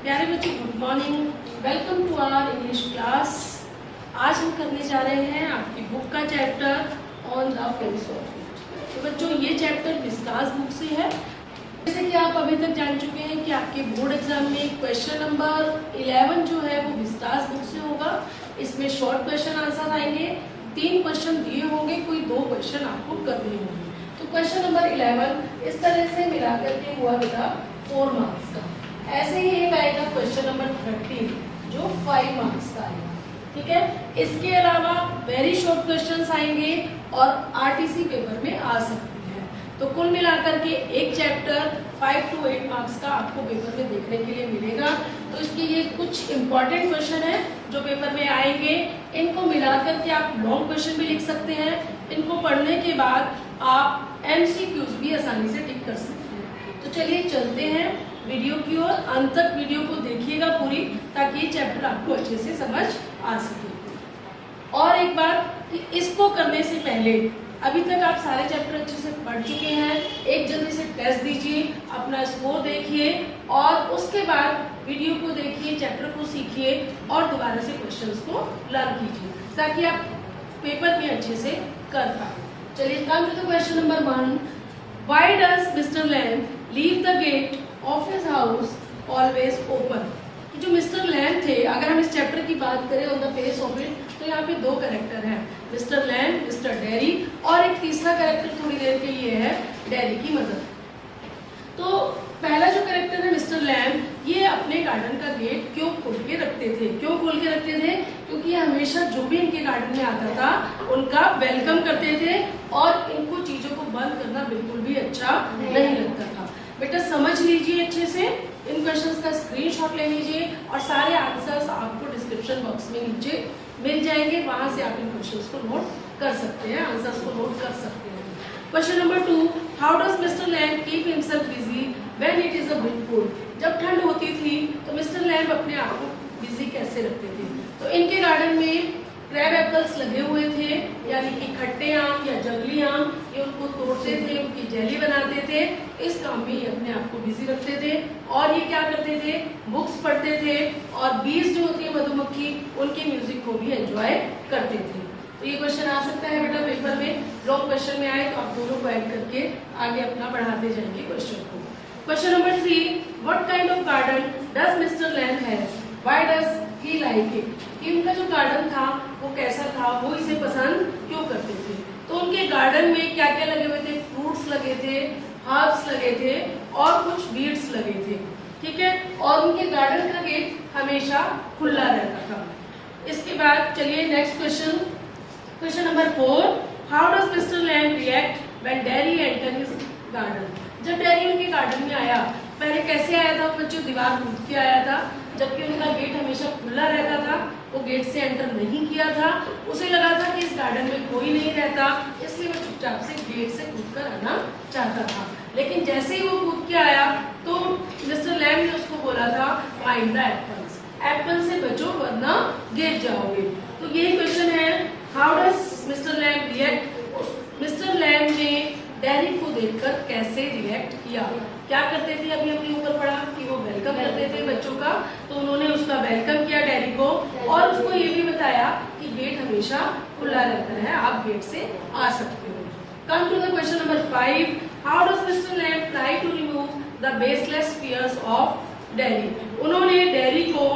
प्यारे बच्चों, good morning. Welcome to our English class. आज हम करने जा रहे हैं आपकी बुक का chapter on the face of it. तो बच्चों, ये चैप्टर विस्तास बुक से है। जैसे कि आप अभी तक जान चुके हैं कि आपके बोर्ड एग्जाम में क्वेश्चन नंबर 11 जो है वो विस्तास बुक से होगा। इसमें शॉर्ट क्वेश्चन आंसर आएंगे। 3 क्वेश्चन दिए होंगे, कोई 2 क्वेश्चन आपको करने होंगे। तो क्वेश्चन नंबर 11 इस तरह से मिला करके हुआ बेटा 4 मार्क्स का। ऐसे ही एक आएगा क्वेश्चन नंबर 13 जो 5 मार्क्स का आएगा। ठीक है, इसके अलावा वेरी शॉर्ट क्वेश्चंस आएंगे और आरटीसी पेपर में आ सकते हैं। तो कुल मिलाकर के एक चैप्टर 5 to 8 मार्क्स का आपको पेपर में देखने के लिए मिलेगा। तो इसके ये कुछ इंपॉर्टेंट क्वेश्चन है जो पेपर में आएंगे। इनको मिलाकर के आप लॉन्ग क्वेश्चन भी लिख सकते हैं। इनको पढ़ने के बाद आप एमसीक्यूज भी आसानी से टिक कर सकते हैं। तो चलिए चलते हैं वीडियो की ओर। अंत तक वीडियो को देखिएगा पूरी, ताकि ये चैप्टर आपको अच्छे से समझ आ सके। और एक बात कि इसको करने से पहले अभी तक आप सारे चैप्टर अच्छे से पढ़ चुके हैं, एक जल्दी से टेस्ट दीजिए, अपना स्कोर देखिए और उसके बाद वीडियो को देखिए, चैप्टर को सीखिए और दोबारा से क्वेश्चंस को लर्न कीजिए ताकि आप पेपर में अच्छे से कर पाए। चलिए come to the question number 1। Why does Mister Lamb leave the gate of his house always open. जो मिस्टर लैम थे, अगर हम इस चैप्टर की बात करें on the face of it, तो यहाँ पे 2 कैरेक्टर हैं, मिस्टर लैम, मिस्टर डेरी, और एक तीसरा कैरेक्टर थोड़ी देर के लिए है डेरी की मदर। तो पहला जो कैरेक्टर है मिस्टर लैम, ये अपने गार्डन का गेट क्यों खोल के रखते थे? क्यों खोल के रखते थे? क्योंकि ये हमेशा जो भी इनके गार्डन में आता था उनका वेलकम करते थे और इनको चीजों को बंद करना बिल्कुल भी अच्छा नहीं लगता था। बेटा समझ लीजिए अच्छे से, इन क्वेश्चंस का स्क्रीनशॉट ले लीजिए और सारे आंसर्स आपको डिस्क्रिप्शन बॉक्स में नीचे मिल जाएंगे। वहां से आप इन क्वेश्चंस को नोट कर सकते हैं, आंसर्स को नोट कर सकते हैं। Question number 2, how does Mister Lamb keep himself busy when it is a bit cold. जब ठंड होती थी तो मिस्टर लैम अपने आप को बिजी कैसे रखते थे? तो इनके गार्डन में क्रैब एप्पल्स लगे हुए थे, यानी कि खट्टे आम या जंगली आम, ये उनको तोड़ते थे, उनकी जेली बनाते थे। इस काम में ये अपने आप को बिजी रखते थे। और ये क्या करते थे? बुक्स पढ़ते थे और बीज जो होती है मधुमक्खी, उनके म्यूजिक को भी एंजॉय करते थे। तो ये क्वेश्चन आ सकता है बेटा पेपर में। लॉन्ग क्वेश्चन में आए तो आप दोनों को ऐड करके आगे अपना बढ़ाते जाएंगे क्वेश्चन को। Question number 3, what kind of garden does Mister Lamb have, why does he like it. कि उनका जो गार्डन था वो कैसा था, वो इसे पसंद क्यों करते थे? तो उनके गार्डन में क्या क्या लगे हुए थे? फ्रूट्स लगे थे, हर्ब्स लगे थे और कुछ बीड्स लगे थे। ठीक है, और उनके गार्डन का गेट हमेशा खुला रहता था। इसके बाद चलिए next question, question number 4, how does Mister Lamb react when Derry enter his garden. जब डेरी उनके गार्डन में आया, पहले कैसे आया था बच्चों? दीवार कूद के आया था, जबकि उनका गेट हमेशा खुला रहता था। वो गेट से एंटर नहीं किया था। उसे लगा था कि इस गार्डन में कोई नहीं रहता, इसलिए वो चुपचाप से गेट से कूदकर आना चाहता था। लेकिन जैसे ही वो कूद के आया तो मिस्टर लैम ने उसको बोला था, फाइंड द एप्पल्स, एप्पल से बचो वरना गिर जाओगे। तो यही क्वेश्चन है, how does Mister Lamb react. Mister Lamb ने डेरी को देखकर कैसे रिएक्ट किया? क्या करते थे? अभी हमने ऊपर पढ़ा कि वो वेलकम करते थे बच्चों का, तो उन्होंने उसका वेलकम किया डेरी को और उसको ये भी बताया कि गेट हमेशा खुला रहता है, आप गेट से आ सकते हो। Come to the question number 5, how does Mister Lamb try to remove the baseless fears of Derry. उन्होंने डेरी को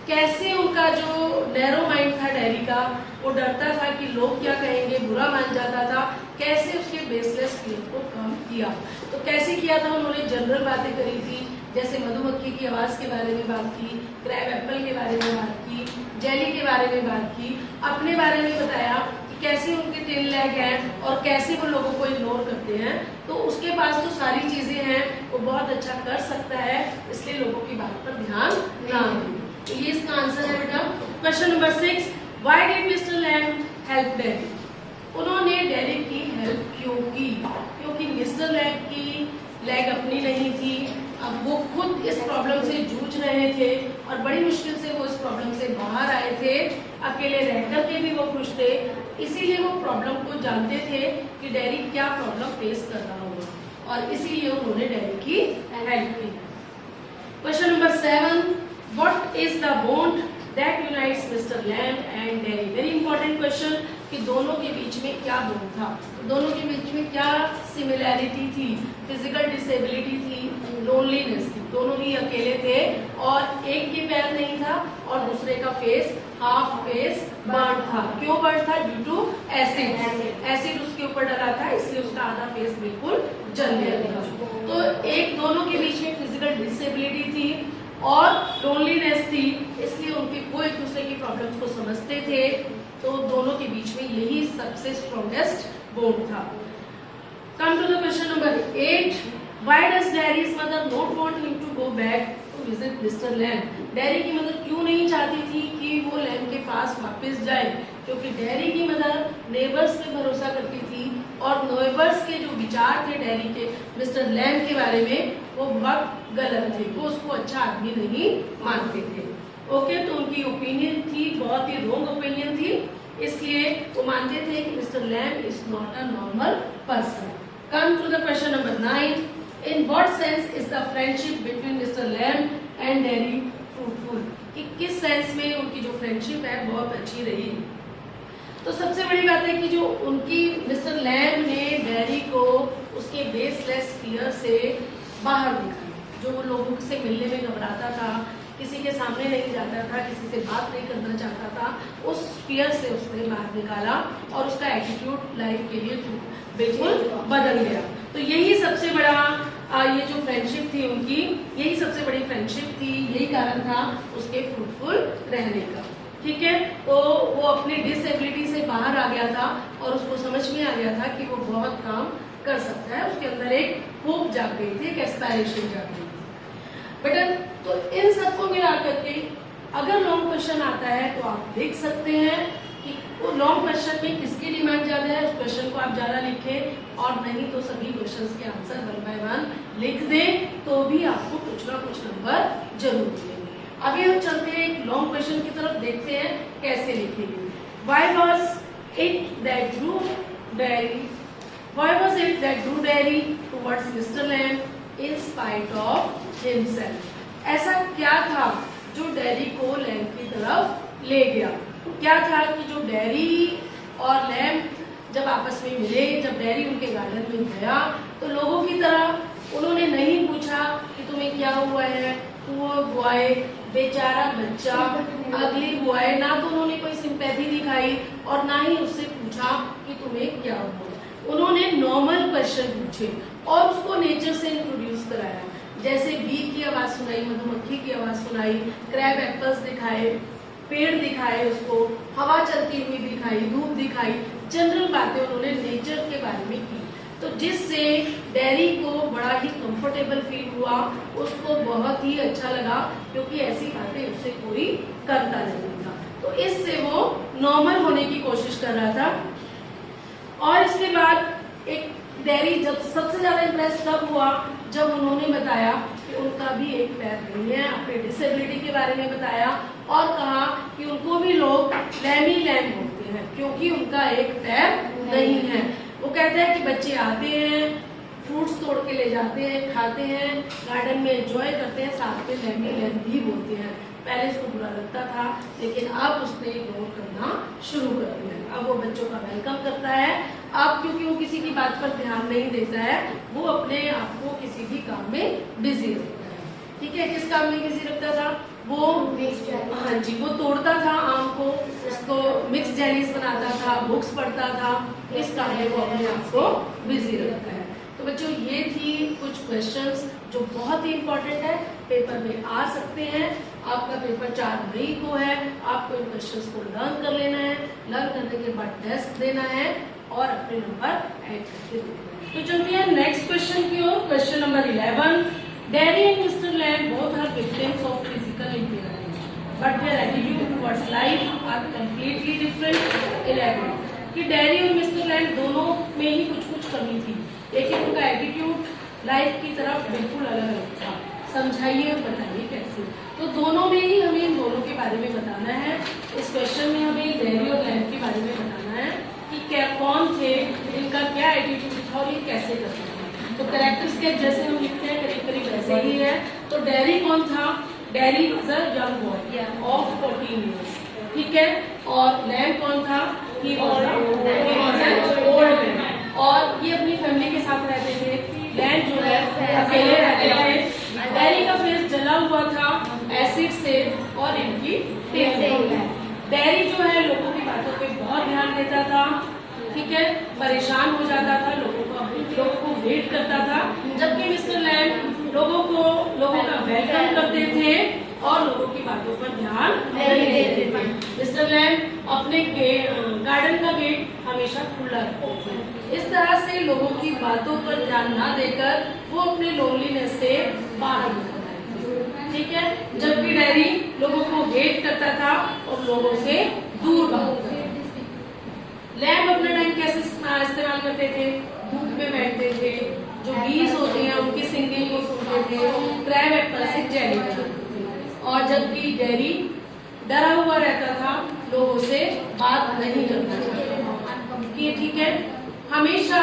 कैसे, उनका जो नैरो माइंड था डेरी का, वो डरता था कि लोग क्या कहेंगे, बुरा मान जाता था, कैसे उसके बेसलेस फियर को कम किया? तो कैसे किया था? उन्होंने जनरल बातें करी थी, जैसे मधुमक्खी की आवाज के बारे में बात की, क्रैब एप्पल के बारे में बात की, जेली के बारे में बात की, अपने बारे में बताया कि कैसे उनके 10 लेग हैं और कैसे वो लोगों को इग्नोर करते हैं। तो उसके पास तो सारी चीजें हैं, वो बहुत अच्छा कर सकता है, इसलिए लोगों की बात पर ध्यान ना दें। तो ये इसका आंसर है बेटा। Question number 6, why did Mister Lamb help Derry. उन्होंने डेरी की हेल्प क्यों की? क्योंकि मिस्टर लैम की लेग अपनी नहीं थी, अब वो खुद इस प्रॉब्लम से जूझ रहे थे और बड़ी मुश्किल से वो इस प्रॉब्लम से बाहर आए थे। अकेले रहकर के भी वो खुश थे, इसीलिए वो प्रॉब्लम को जानते थे कि डेरी क्या प्रॉब्लम फेस कर रहा होगा और इसीलिए उन्होंने डेरी की हेल्प की। Question number 7, is the bond that unites mister Lamb and dairy? Very important question कि दोनों के बीच में क्या बॉन्ड था, दोनों के बीच में क्या सिमिलैरिटी थी? फिजिकल डिसेबिलिटी थी, लोनलीनेस थी, दोनों ही अकेले थे और एक के पैर नहीं था और दूसरे का फेस हाफ फेस बर्न था। क्यों बर्न था? ड्यू टू एसिड उसके ऊपर डला था, इसलिए उसका आधा फेस बिल्कुल जल गया था। तो एक दोनों के बीच में फिजिकल डिसेबिलिटी थी और लोनलीनेस थी, इसलिए उनके वो एक दूसरे की प्रॉब्लम्स को समझते थे, तो दोनों के बीच में यही सबसे स्ट्रॉन्गेस्ट बॉन्ड था। Come to the question number 8, why does Derry's mother not want him to go back to visit Mr Lamb? Derry की मदर क्यों नहीं चाहती थी कि वो लैम्ब के पास वापस जाए? क्योंकि डैरी की मदर नेबर्स पे भरोसा करती थी और नेबर्स के जो विचार थे डैरी के मिस्टर लैम्ब के बारे में वो बहुत गलत थे, वो उसको अच्छा आदमी नहीं मानते थे। ओके, तो उनकी ओपिनियन थी, बहुत ही रॉन्ग ओपिनियन थी, इसलिए वो मानते थे कि Mister Lamb is not a normal person. Come to the question number 9, in what sense is the friendship between Mister Lamb and Derry fruitful? कि किस सेंस में उनकी जो फ्रेंडशिप है बहुत अच्छी रही? तो सबसे बड़ी बात है कि जो उनकी मिस्टर लैम्ब ने डैरी को उसके बेसलेस फियर से बाहर निकाला, जो वो लोगों से मिलने में घबराता था, किसी के सामने नहीं जाता था, किसी से बात नहीं करना चाहता था, उस फियर से उसने बाहर निकाला और उसका एटीट्यूड लाइफ के लिए बिल्कुल बदल गया। तो यही सबसे बड़ा ये जो फ्रेंडशिप थी उनकी, यही सबसे बड़ी फ्रेंडशिप थी, यही कारण था उसके फ्रूटफुल रहने का। ठीक है, तो वो अपनी डिसेबिलिटी से बाहर आ गया था और उसको समझ में आ गया था कि वो बहुत काम कर सकता है, उसके अंदर एक होप जाग गई थी, एक एस्पायरेशन जाग गई थी। बेटा, तो इन सबको मिला करके अगर लॉन्ग क्वेश्चन आता है तो आप देख सकते हैं कि वो लॉन्ग क्वेश्चन में किसकी डिमांड ज्यादा है, उस क्वेश्चन को आप ज्यादा लिखें, और नहीं तो सभी क्वेश्चंस के आंसर 1 बाय 1 लिख दें, तो भी आपको कुछ ना कुछ नंबर जरूर मिलेंगे। अभी हम चलते हैं एक लॉन्ग क्वेश्चन की तरफ, देखते हैं कैसे लिखेंगे। Why was it that drew Derry towards Mr. Lamb in spite of himself? ऐसा क्या था जो डैरी को लैम्ब की तरफ ले गया? क्या था कि जो डैरी और लैम्ब जब आपस में मिले, जब डैरी उनके गार्डन में गया, तो लोगों की तरह उन्होंने नहीं पूछा कि तुम्हें क्या हुआ है, पुअर बॉय, बेचारा बच्चा, अगली बॉय, ना तो उन्होंने कोई सिंपैथी दिखाई और ना ही उससे पूछा कि तुम्हें क्या हुआ। उन्होंने नॉर्मल क्वेश्चन पूछे और उसको नेचर से इंट्रोड्यूस कराया, जैसे बी की आवाज सुनाई, मधुमक्खी की आवाज सुनाई, क्रैब एप्पल्स दिखाए, पेड़ दिखाए, उसको हवा चलती हुई दिखाई, धूप दिखाई, जनरल बातें उन्होंने नेचर के बारे में की, तो जिससे डैरी को बड़ा ही कंफर्टेबल फील हुआ, उसको बहुत ही अच्छा लगा, क्योंकि ऐसी बातें उससे कोई करता नहीं था, तो इससे वो नॉर्मल होने की कोशिश कर रहा था। और इसके बाद एक डैरी जब सबसे ज्यादा इम्प्रेस तब हुआ जब उन्होंने बताया कि उनका भी एक पैर नहीं है, अपने डिसेबिलिटी के बारे में बताया और कहा कि उनको भी लोग लैमी लैम बोलते हैं क्योंकि उनका एक पैर नहीं है। वो कहते हैं कि बच्चे आते हैं, फ्रूट्स तोड़ के ले जाते हैं, खाते हैं, गार्डन में एंजॉय करते हैं, साथ में लैमी लैम भी बोलते हैं। पहले इसको बुरा लगता था, लेकिन अब उसने इग्नोर करना शुरू कर दिया। अब वो बच्चों का वेलकम करता है। अब क्योंकि वो किसी की बात पर ध्यान नहीं देता है, वो अपने आप को किसी भी काम में बिजी रखता है। ठीक है, किस काम में बिजी रखता था वो? हाँ जी, वो तोड़ता था आम को, उसको मिक्स जेलीज बनाता था, बुक्स पढ़ता था, इस काम में वो अपने आप को बिजी रखता है। तो बच्चों, ये थी कुछ क्वेश्चंस जो बहुत ही इम्पोर्टेंट है, पेपर में आ सकते हैं। आपका पेपर 4 मई को है, आपको इन क्वेश्चंस को लर्न कर लेना है, लर्न करने के बाद टेस्ट देना है और अपने नंबर ऐड करके देना है। तो चलते हैं नेक्स्ट क्वेश्चन की ओर। Question number 11, Derry and Mr Lamb both are victims of physical impairment but their attitude towards life are completely different. Elaborate कि डैरी और मिस्टर लैम्ब दोनों में ही कुछ कुछ कमी थी, लेकिन उनका एटीट्यूड लाइफ की तरफ बिल्कुल अलग अलग था। समझाइए और बताइए कैसे। तो दोनों में ही हमें इन दोनों के बारे में बताना है। इस क्वेश्चन में हमें डैरी और लैम्ब के बारे में बताना है कि क्या कौन थे, इनका क्या एटीट्यूड था और ये कैसे करते थे। तो कैरेक्टर स्केच जैसे हम लिखते हैं करीब करीब वैसे ही है। तो डैरी कौन था? Dairy was a young boy of 14 years, ठीक है। और लैम कौन था? He was an old man, और ये अपनी फैमिली के साथ रहते थे। लैम जो है अकेले रहते थे। डेरी का फेस जला हुआ था एसिड से और इनकी डेरी जो है लोगों की बातों पे बहुत ध्यान देता था, ठीक है, परेशान हो जाता था, लोगों को वेट करता था, जबकि मिस्टर लैम लोगों का वेलकम करते थे और लोगों की बातों पर ध्यान नहीं देते थे। मिस्टर लैम अपने गार्डन का गेट हमेशा खुला रखते थे। इस तरह से लोगों की बातों पर ध्यान ना देकर वो अपने लोनलीनेस से बाहर निकल आए थे, ठीक है। जबकि डेरी लोगों को वेट करता था और लोगों से दूर भागता था। लैम अपना टाइम कैसे इस्तेमाल करते थे? धूप में बैठते थे, जो बीज होते हैं उनकी सिंगिंग को सुनते थे, क्रैब एप्पल से जेली बनाते थे। और जबकि डेरी डरा हुआ रहता था, लोगों से बात नहीं करता था, ठीक है। हमेशा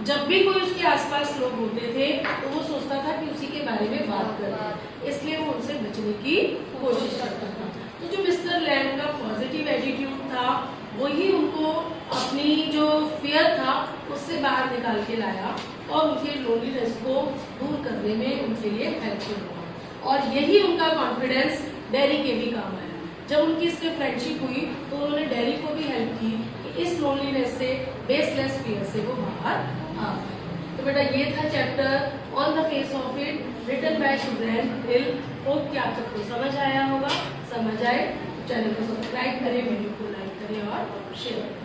जब भी कोई उसके आसपास लोग होते थे तो वो सोचता था कि उसी के बारे में बात करें, इसलिए वो उनसे बचने की कोशिश करता था। तो जो मिस्टर लैम का पॉजिटिव एटीट्यूड था वही उनको अपनी जो फियर था उससे बाहर निकाल के लाया और उनके लोनलीनेस को दूर करने में उनके लिए हेल्पफुल हुआ। और यही उनका कॉन्फिडेंस डेरी के भी काम आया। जब उनकी इससे फ्रेंडशिप हुई तो उन्होंने डेरी को भी हेल्प की कि इस लोनलीनेस से, बेसलेस फियर से वो बाहर आ जाए। तो बेटा ये था chapter on the face of it written by Susan Hill. Hope कि आप सबको समझ आया होगा। समझ आए चैनल को सब्सक्राइब करें, वीडियो को लाइक करें और शेयर करें।